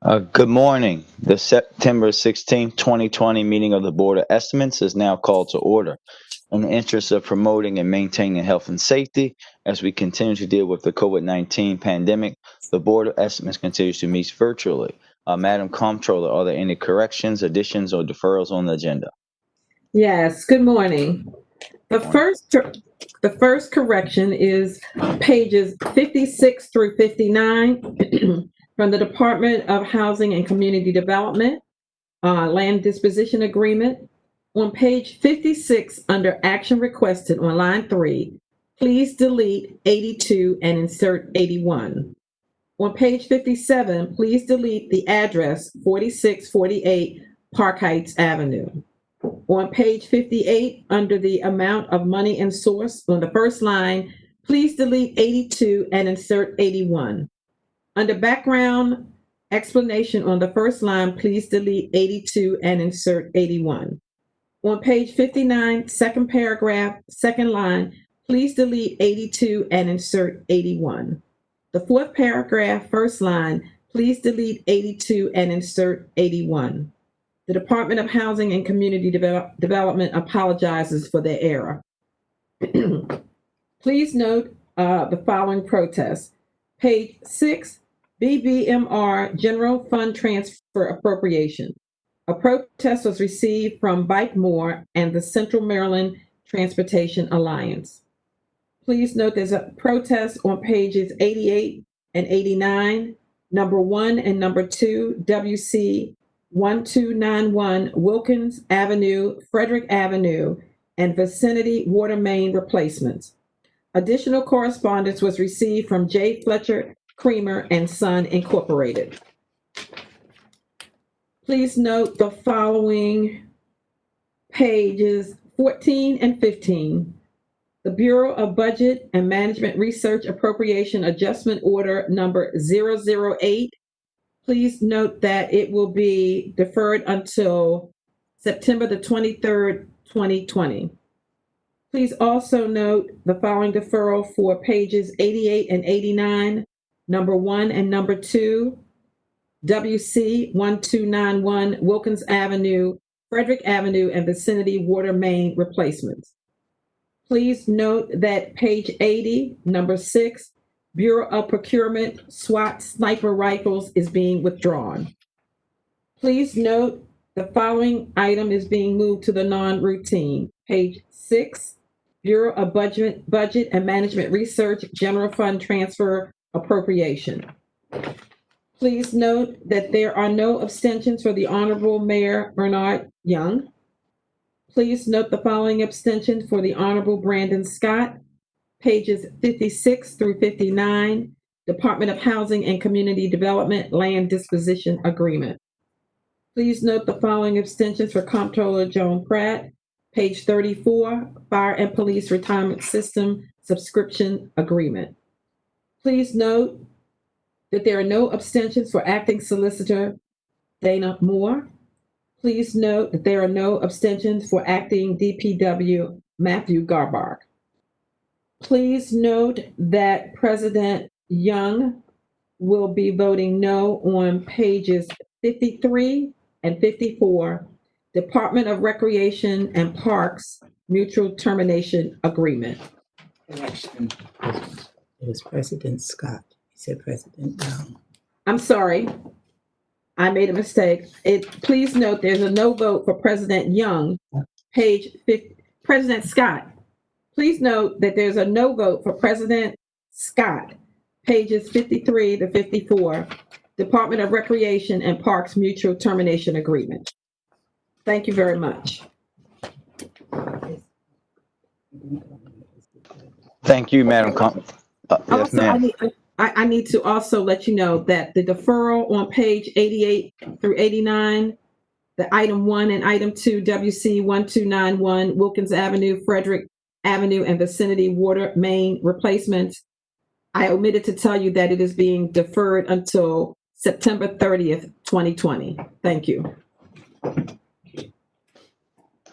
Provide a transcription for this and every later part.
Good morning. The September 16th, 2020 meeting of the Board of Estimates is now called to order. In the interest of promoting and maintaining health and safety, as we continue to deal with the COVID-19 pandemic, the Board of Estimates continues to meet virtually. Madam Comptroller, are there any corrections, additions, or deferrals on the agenda? Yes, good morning. The first correction is pages 56 through 59 from the Department of Housing and Community Development, Land Disposition Agreement. On page 56, under Action Requested on line 3, please delete 82 and insert 81. On page 57, please delete the address 4648 Park Heights Avenue. On page 58, under the amount of money and source, on the first line, please delete 82 and insert 81. Under background explanation on the first line, please delete 82 and insert 81. On page 59, second paragraph, second line, please delete 82 and insert 81. The fourth paragraph, first line, please delete 82 and insert 81. The Department of Housing and Community Development apologizes for their error. Please note the following protests. Page 6, BBMR General Fund Transfer Appropriation. A protest was received from Bike More and the Central Maryland Transportation Alliance. Please note there's a protest on pages 88 and 89, number 1 and number 2, WC 1291 Wilkins Avenue, Frederick Avenue, and vicinity water main replacements. Additional correspondence was received from J. Fletcher Creamer and Son Incorporated. Please note the following pages 14 and 15. The Bureau of Budget and Management Research Appropriation Adjustment Order number 008. Please note that it will be deferred until September the 23rd, 2020. Please also note the following deferral for pages 88 and 89, number 1 and number 2, WC 1291 Wilkins Avenue, Frederick Avenue, and vicinity water main replacements. Please note that page 80, number 6, Bureau of Procurement SWAT sniper rifles is being withdrawn. Please note the following item is being moved to the non-routine. Page 6, Bureau of Budget and Management Research General Fund Transfer Appropriation. Please note that there are no abstentions for the Honorable Mayor Bernard Young. Please note the following abstentions for the Honorable Brandon Scott. Pages 56 through 59, Department of Housing and Community Development Land Disposition Agreement. Please note the following abstentions for Comptroller Joan Pratt. Page 34, Fire and Police Retirement System Subscription Agreement. Please note that there are no abstentions for Acting Solicitor Dana Moore. Please note that there are no abstentions for Acting DPW Matthew Garbark. Please note that President Young will be voting no on pages 53 and 54, Department of Recreation and Parks Mutual Termination Agreement. Correction. It was President Scott. He said President Young. I'm sorry, I made a mistake. Please note there's a no vote for President Young, page 50, President Scott. Please note that there's a no vote for President Scott, pages 53 to 54, Department of Recreation and Parks Mutual Termination Agreement. Thank you very much. Thank you, Madam yes, Also, ma'am. I need to also let you know that the deferral on page 88 through 89, the item 1 and item 2, WC 1291 Wilkins Avenue, Frederick Avenue, and vicinity water main replacements. I omitted to tell you that it is being deferred until September 30th, 2020. Thank you.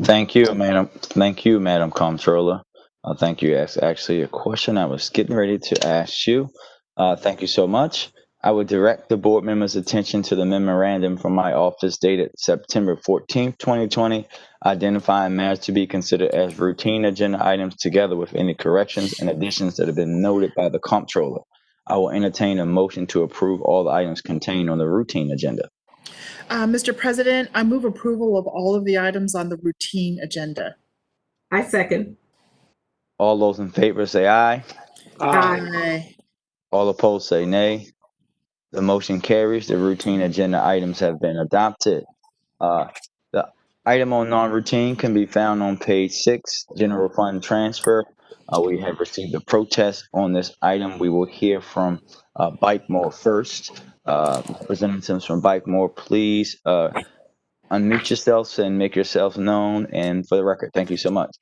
Thank you, Madam. Thank you, Madam Comptroller. Thank you. That's actually a question I was getting ready to ask you. Thank you so much. I would direct the board members' attention to the memorandum from my office dated September 14th, 2020, identifying matters to be considered as routine agenda items together with any corrections and additions that have been noted by the comptroller. I will entertain a motion to approve all the items contained on the routine agenda. Mr. President, I move approval of all of the items on the routine agenda. I second. All those in favor say aye. Aye. All opposed say nay. The motion carries. The routine agenda items have been adopted. The item on non-routine can be found on page 6, general fund transfer. We have received a protest on this item. We will hear from Bikemore first. Representatives from Bikemore, please unmute yourselves and make yourselves known. And for the record, thank you so much.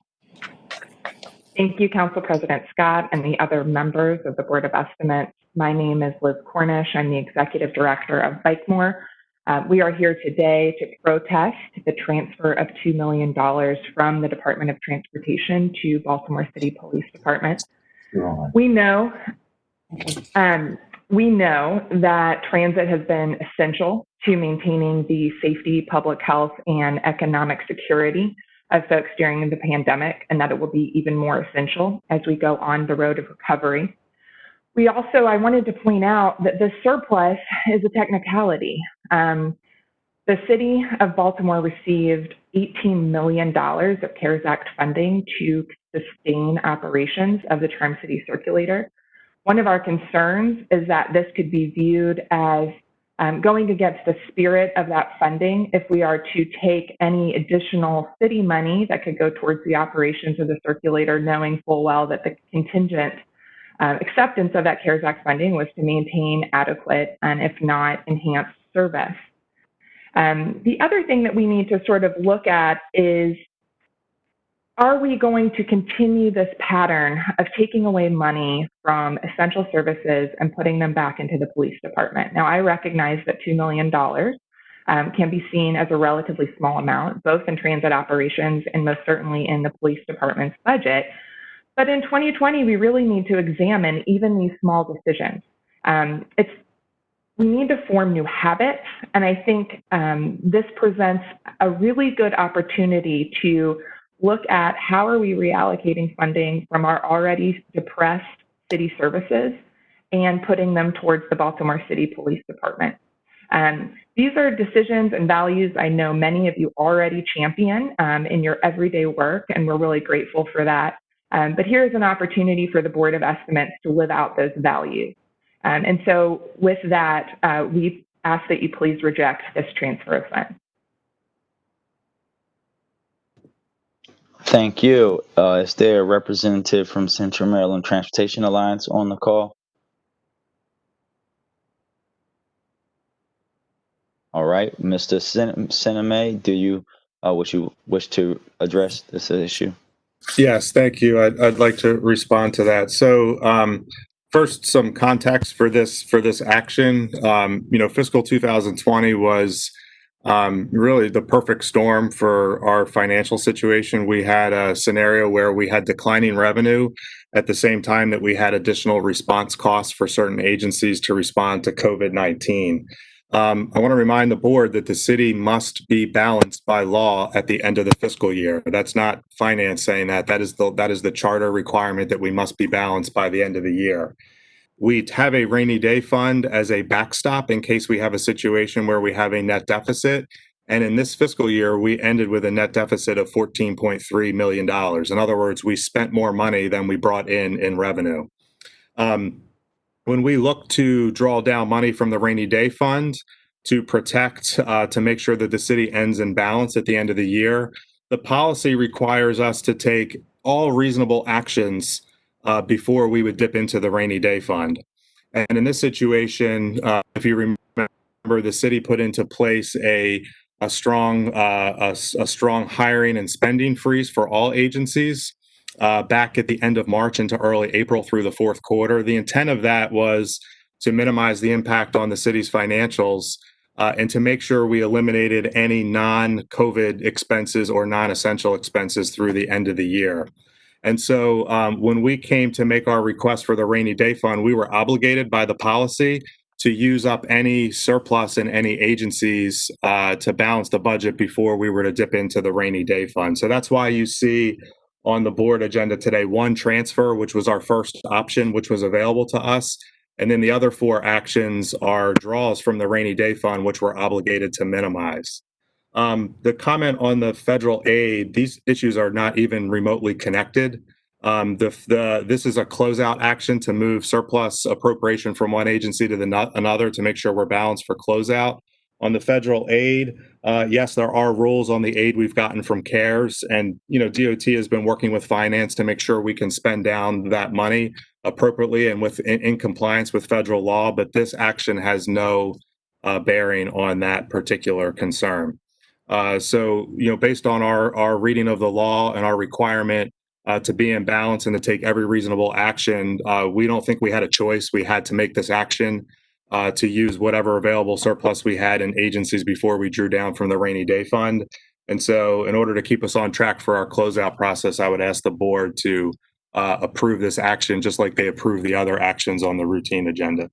Thank you, Council President Scott and the other members of the Board of Estimates. My name is Liz Cornish. I'm the Executive Director of Bikemore. We are here today to protest the transfer of $2 million from the Department of Transportation to Baltimore City Police Department. We know that transit has been essential to maintaining the safety, public health, and economic security of folks during the pandemic, and that it will be even more essential as we go on the road of recovery. I wanted to point out that this surplus is a technicality. The city of Baltimore received $18 million of CARES Act funding to sustain operations of the Tri-City Circulator. One of our concerns is that this could be viewed as going against the spirit of that funding if we are to take any additional city money that could go towards the operations of the circulator, knowing full well that the contingent acceptance of that CARES Act funding was to maintain adequate and, if not, enhanced service. The other thing that we need to sort of look at is, are we going to continue this pattern of taking away money from essential services and putting them back into the police department? Now, I recognize that $2 million can be seen as a relatively small amount, both in transit operations and most certainly in the police department's budget. But in 2020, we really need to examine even these small decisions. We need to form new habits, and I think this presents a really good opportunity to look at how are we reallocating funding from our already depressed city services and putting them towards the Baltimore City Police Department. These are decisions and values I know many of you already champion in your everyday work, and we're really grateful for that. But here's an opportunity for the Board of Estimates to live out those values. And so with that, we ask that you please reject this transfer of funds. Thank you. Is there a representative from Central Maryland Transportation Alliance on the call? All right, Mr. Sinema, do you wish to address this issue? Yes, thank you. I'd like to respond to that. So, first, some context for this action. Fiscal 2020 was really the perfect storm for our financial situation. We had a scenario where we had declining revenue at the same time that we had additional response costs for certain agencies to respond to COVID-19. I want to remind the board that the city must be balanced by law at the end of the fiscal year. That's not finance saying that. That is the charter requirement that we must be balanced by the end of the year. We have a rainy day fund as a backstop in case we have a situation where we have a net deficit. And in this fiscal year, we ended with a net deficit of $14.3 million. In other words, we spent more money than we brought in revenue. When we look to draw down money from the rainy day fund to protect, to make sure that the city ends in balance at the end of the year, the policy requires us to take all reasonable actions before we would dip into the rainy day fund. And in this situation, if you remember, the city put into place a strong hiring and spending freeze for all agencies back at the end of March into early April through the fourth quarter. The intent of that was to minimize the impact on the city's financials and to make sure we eliminated any non-COVID expenses or non-essential expenses through the end of the year. And so when we came to make our request for the rainy day fund, we were obligated by the policy to use up any surplus in any agencies to balance the budget before we were to dip into the rainy day fund. So that's why you see on the board agenda today one transfer, which was our first option, which was available to us. And then the other four actions are draws from the rainy day fund, which we're obligated to minimize. The comment on the federal aid, these issues are not even remotely connected. This is a closeout action to move surplus appropriation from one agency to another to make sure we're balanced for closeout. On the federal aid, yes, there are rules on the aid we've gotten from CARES, and DOT has been working with finance to make sure we can spend down that money appropriately and in compliance with federal law. But this action has no bearing on that particular concern. So, based on our reading of the law and our requirement to be in balance and to take every reasonable action, we don't think we had a choice. We had to make this action to use whatever available surplus we had in agencies before we drew down from the rainy day fund. And so, in order to keep us on track for our closeout process, I would ask the board to approve this action just like they approved the other actions on the routine agenda.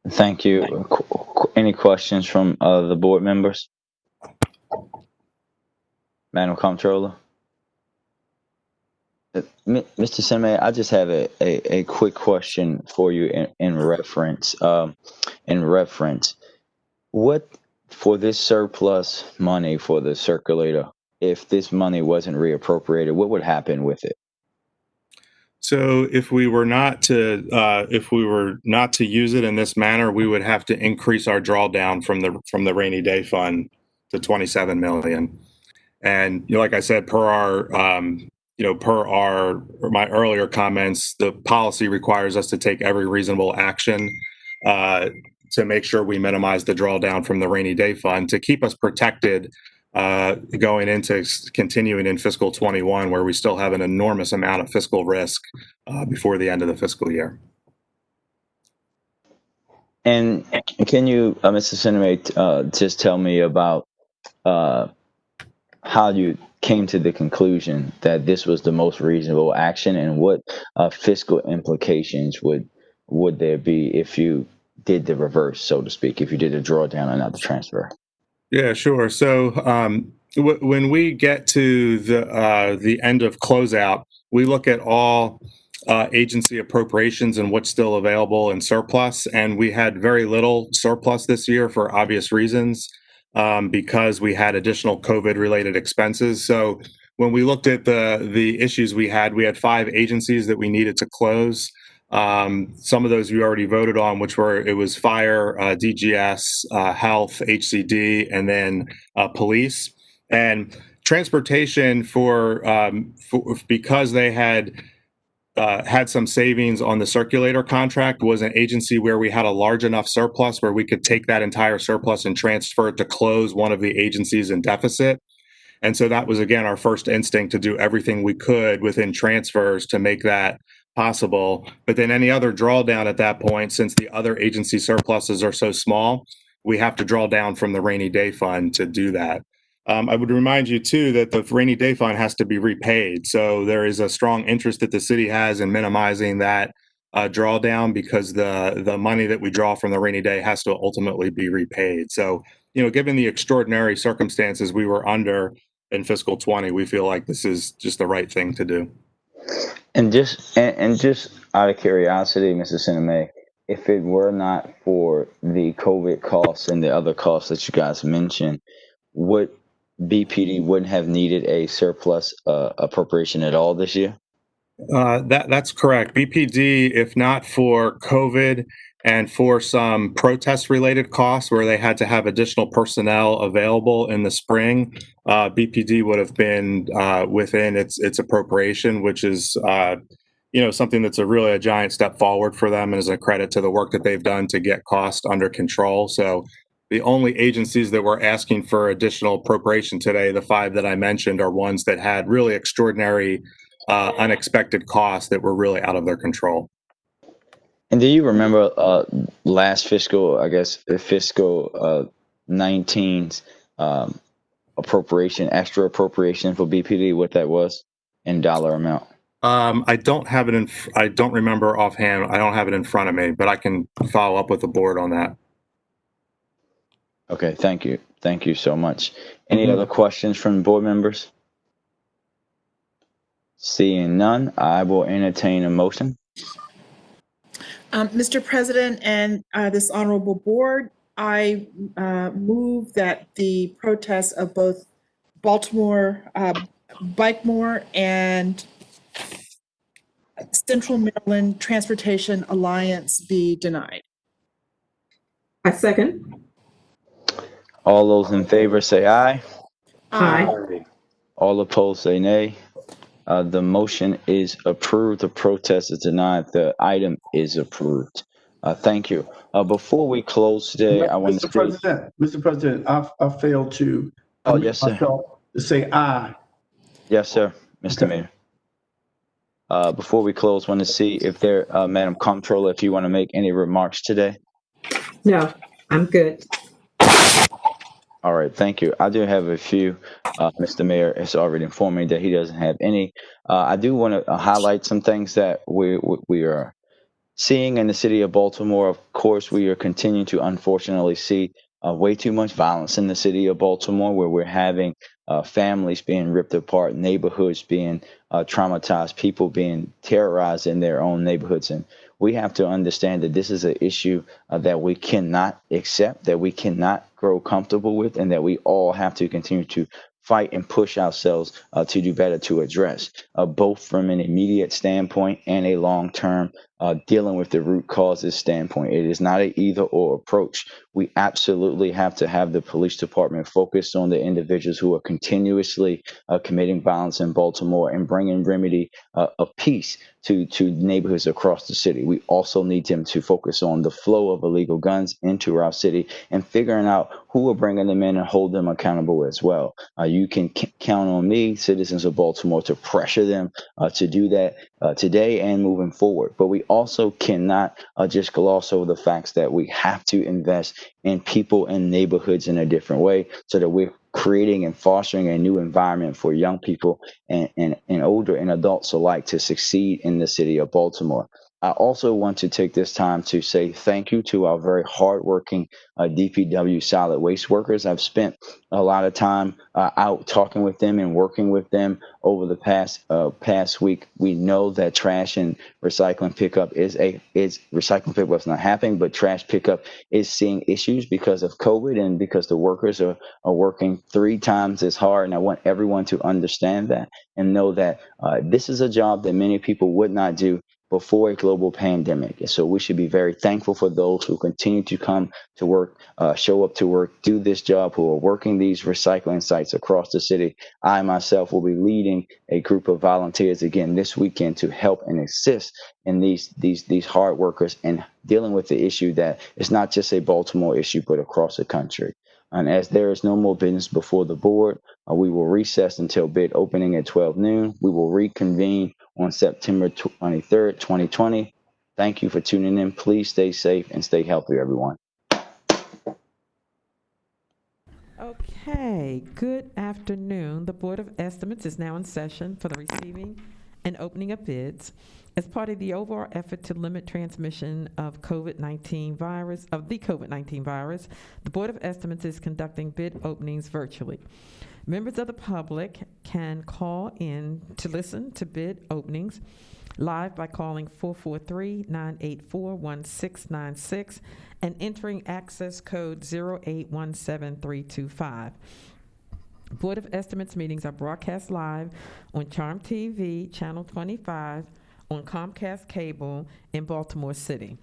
Thank you. Any questions from the board members? Madam Comptroller? Mr. Seme, I just have a quick question for you in reference. What, for this surplus money for the circulator, if this money wasn't reappropriated, what would happen with it? So if we were not to use it in this manner, we would have to increase our drawdown from the rainy day fund to 27 million. And like I said, per my earlier comments, the policy requires us to take every reasonable action to make sure we minimize the drawdown from the rainy day fund to keep us protected going into continuing in fiscal 21, where we still have an enormous amount of fiscal risk before the end of the fiscal year. And can you, Mr. Sinema, just tell me about how you came to the conclusion that this was the most reasonable action, and what fiscal implications would there be if you did the reverse, so to speak, if you did a drawdown and not the transfer? Yeah, sure. So when we get to the end of closeout, we look at all agency appropriations and what's still available in surplus. And we had very little surplus this year for obvious reasons, because we had additional COVID-related expenses. So when we looked at the issues we had 5 agencies that we needed to close. Some of those we already voted on, which was fire, DGS, health, HCD, and then police. And transportation because they had some savings on the circulator contract, was an agency where we had a large enough surplus where we could take that entire surplus and transfer it to close one of the agencies in deficit. And so that was, again, our first instinct to do everything we could within transfers to make that possible. But then any other drawdown at that point, since the other agency surpluses are so small, we have to draw down from the rainy day fund to do that. I would remind you, too, that the rainy day fund has to be repaid. So there is a strong interest that the city has in minimizing that drawdown, because the money that we draw from the rainy day has to ultimately be repaid. So, given the extraordinary circumstances we were under in fiscal 20, we feel like this is just the right thing to do. And just out of curiosity, Mr. Sinema, if it were not for the COVID costs and the other costs that you guys mentioned, would BPD wouldn't have needed a surplus appropriation at all this year? That's correct. BPD, if not for COVID and for some protest-related costs where they had to have additional personnel available in the spring, BPD would have been within its appropriation, which is something that's really a giant step forward for them, and is a credit to the work that they've done to get costs under control. So the only agencies that were asking for additional appropriation today, the 5 that I mentioned, are ones that had really extraordinary unexpected costs that were really out of their control. And do you remember last fiscal 19's extra appropriation for BPD, what that was in dollar amount? I don't have it I don't remember offhand. I don't have it in front of me, but I can follow up with the board on that. Okay, thank you. Thank you so much. Any other questions from board members? Seeing none, I will entertain a motion. Mr. President and this honorable board, I move that the protests of both Baltimore, Bikemore, and Central Maryland Transportation Alliance be denied. I second. All those in favor say aye. Aye. All opposed say nay. The motion is approved. The protest is denied. The item is approved. Thank you. Before we close today, I want to Mr. President, I failed to Oh, yes, sir. myself to say aye. Yes, sir, Mr. Okay. Mayor. Before we close, want to see if there, Madam Comptroller, if you want to make any remarks today. No, I'm good. All right, thank you. I do have a few. Mr. Mayor has already informed me that he doesn't have any. I do want to highlight some things that we are seeing in the city of Baltimore. Of course, we are continuing to unfortunately see way too much violence in the city of Baltimore, where we're having families being ripped apart, neighborhoods being traumatized, people being terrorized in their own neighborhoods. And we have to understand that this is an issue that we cannot accept, that we cannot grow comfortable with, and that we all have to continue to fight and push ourselves to do better to address, both from an immediate standpoint and a long-term dealing with the root causes standpoint. It is not an either or approach. We absolutely have to have the police department focused on the individuals who are continuously committing violence in Baltimore and bringing remedy of peace to neighborhoods across the city. We also need them to focus on the flow of illegal guns into our city and figuring out who are bringing them in and hold them accountable as well. You can count on me, citizens of Baltimore, to pressure them to do that today and moving forward. But we also cannot just gloss over the facts that we have to invest in people and neighborhoods in a different way so that we're creating and fostering a new environment for young people and older and adults alike to succeed in the city of Baltimore. I also want to take this time to say thank you to our very hardworking DPW solid waste workers. I've spent a lot of time out talking with them and working with them over the past week. We know that trash and recycling pickup is recycling pickup is not happening, but trash pickup is seeing issues because of COVID and because the workers are working 3 times as hard. And I want everyone to understand that and know that this is a job that many people would not do before a global pandemic. And so we should be very thankful for those who continue to come to work, show up to work, do this job, who are working these recycling sites across the city. I myself will be leading a group of volunteers again this weekend to help and assist in these hard workers and dealing with the issue that it's not just a Baltimore issue, but across the country. And as there is no more business before the board, we will recess until bid opening at 12 noon. We will reconvene on September 23rd, 2020. Thank you for tuning in. Please stay safe and stay healthy, everyone. Okay, good afternoon. The Board of Estimates is now in session for the receiving and opening of bids. As part of the overall effort to limit transmission of the COVID-19 virus, the Board of Estimates is conducting bid openings virtually. Members of the public can call in to listen to bid openings live by calling 443-984-1696 and entering access code 0817325. Board of Estimates meetings are broadcast live on Charm TV, Channel 25, on Comcast Cable in Baltimore City.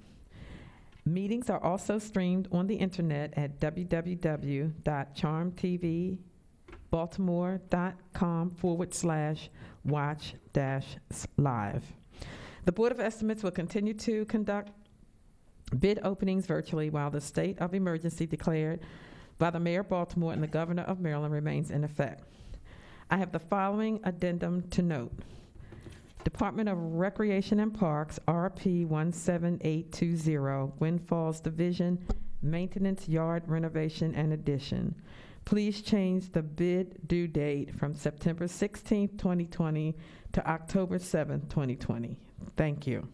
Meetings are also streamed on the internet at www.charmtv.baltimore.com/watch-live. The Board of Estimates will continue to conduct bid openings virtually while the state of emergency declared by the Mayor of Baltimore and the Governor of Maryland remains in effect. I have the following addendum to note. Department of Recreation and Parks, RP 17820, Wind Falls Division, Maintenance Yard Renovation and Addition. Please change the bid due date from September 16th, 2020 to October 7th, 2020. Thank you.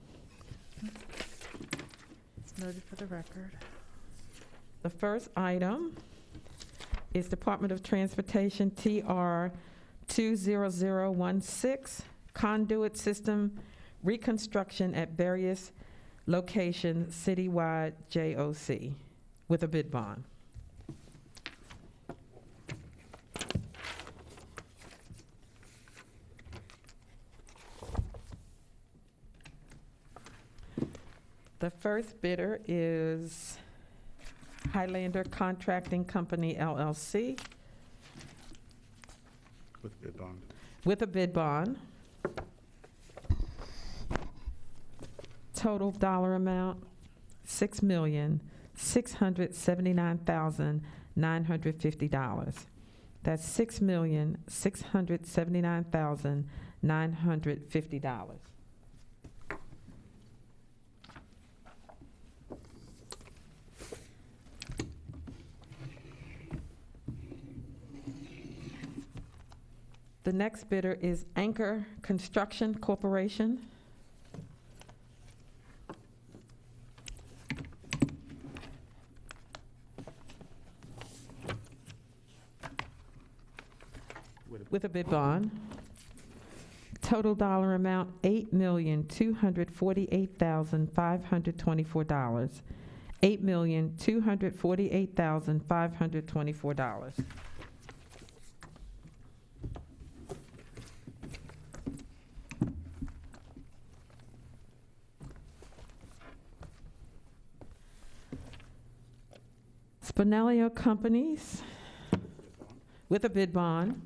It's noted for the record. The first item is Department of Transportation TR 20016, conduit system reconstruction at various locations, citywide JOC, with a bid bond. The first bidder is Highlander Contracting Company, LLC, With bid bond. with a bid bond. Total dollar amount, $6,679,950. That's $6,679,950. The next bidder is Anchor Construction Corporation. With a bid bond. Total dollar amount, $8,248,524. $8,248,524. Spinelli Companies, with a bid bond.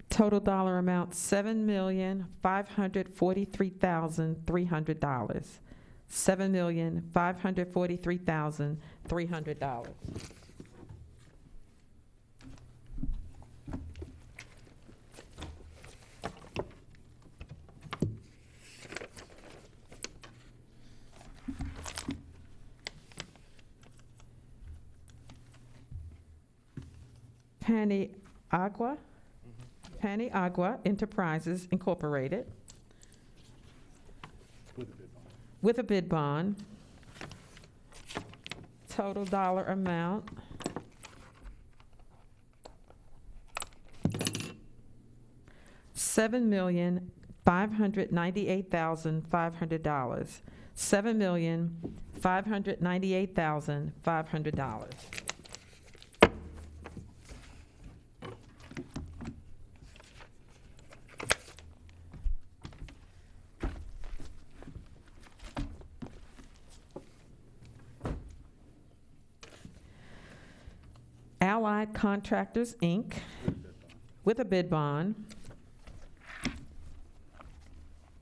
Total dollar amount, $7,543,300. $7,543,300. Paniagua Enterprises Incorporated, with a bid bond. Total dollar amount, $7,598,500. $7,598,500. Allied Contractors, Inc., with a bid bond.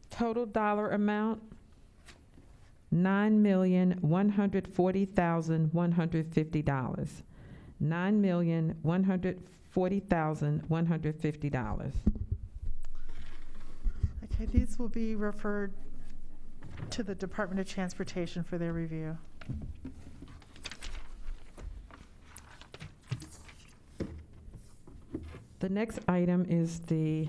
Total dollar amount, $9,140,150. $9,140,150. Okay, these will be referred to the Department of Transportation for their review. The next item is the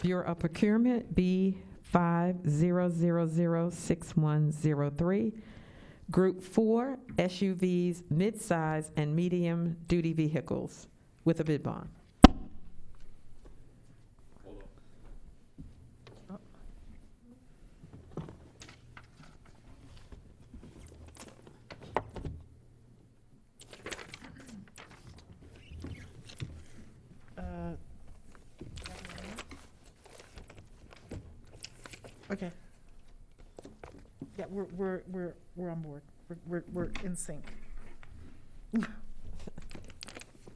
Bureau of Procurement, B50006103, Group 4 SUVs, mid-size and medium-duty vehicles, with a bid bond. Okay. Yeah, we're on board. We're in sync.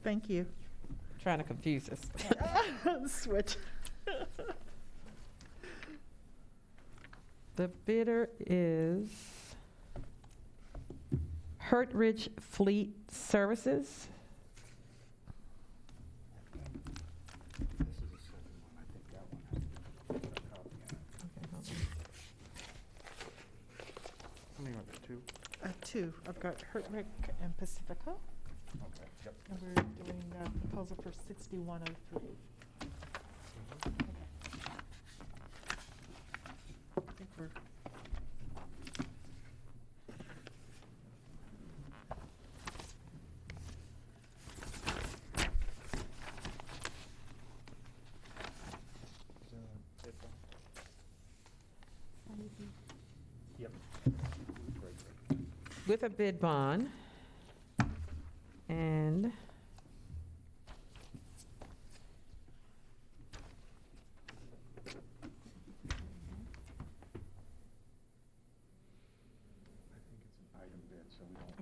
Thank you. Trying to confuse us. Switch. The bidder is Hertridge Fleet Services. How many are there, two? Two. I've got Hertwick and Pacifica. Okay. And we're doing a proposal for 6103. I think we're. With a bid bond. And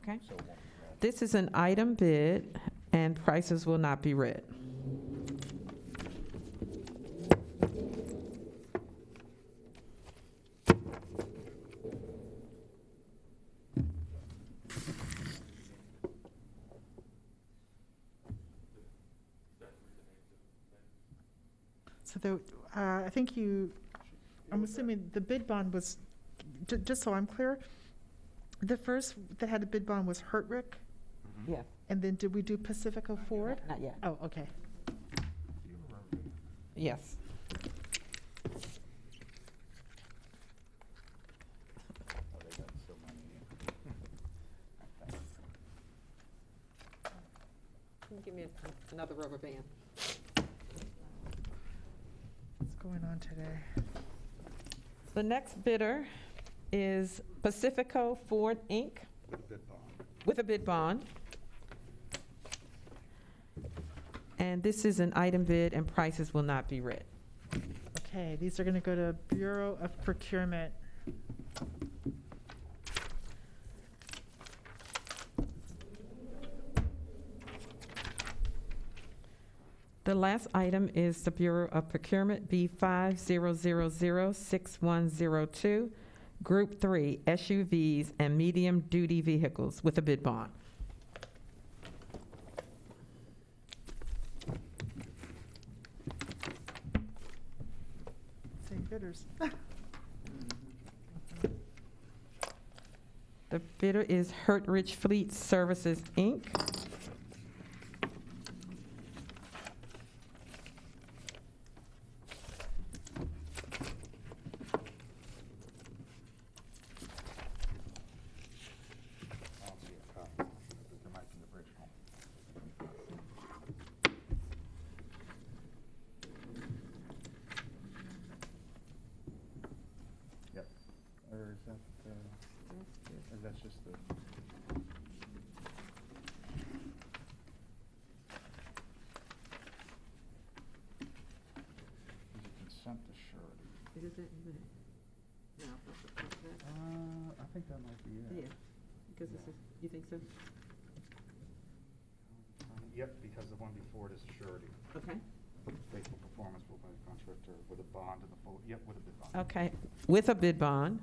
okay. This is an item bid, and prices will not be read. So I think I'm assuming the bid bond was, just so I'm clear, the first that had a bid bond was Hertrick? Yeah. And then did we do Pacifico Ford? Not yet. Oh, okay. Yes. Give me another rubber band. What's going on today? The next bidder is Pacifico Ford, Inc. With a bid bond. And this is an item bid, and prices will not be read. Okay, these are going to go to Bureau of Procurement. The last item is the Bureau of Procurement B50006102, Group 3 SUVs and medium-duty vehicles with a bid bond. Same bidders. The bidder is Hertridge Fleet Services, Inc. Or is that, or that's just the? Is it consent to surety? Is it that? No. I think that might be it. Yeah, because this is, you think so? Yep, because the one before it is surety. Okay. Faithful performance will by the contractor with a bond and the full, yep, with a bid bond. Okay, with a bid bond.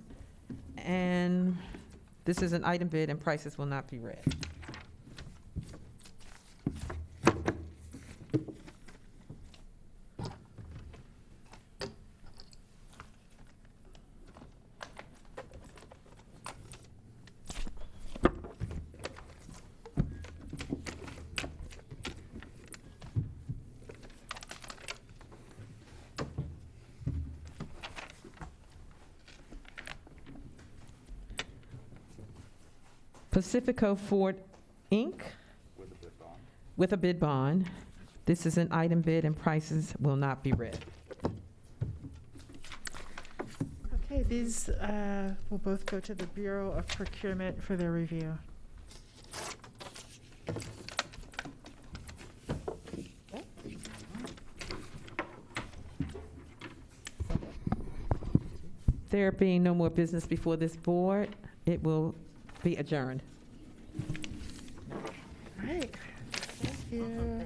And this is an item bid, and prices will not be read. Pacifico Ford, Inc. With a bid bond. With a bid bond. This is an item bid, and prices will not be read. Okay, these will both go to the Bureau of Procurement for their review. There being no more business before this board, it will be adjourned. All right, thank you.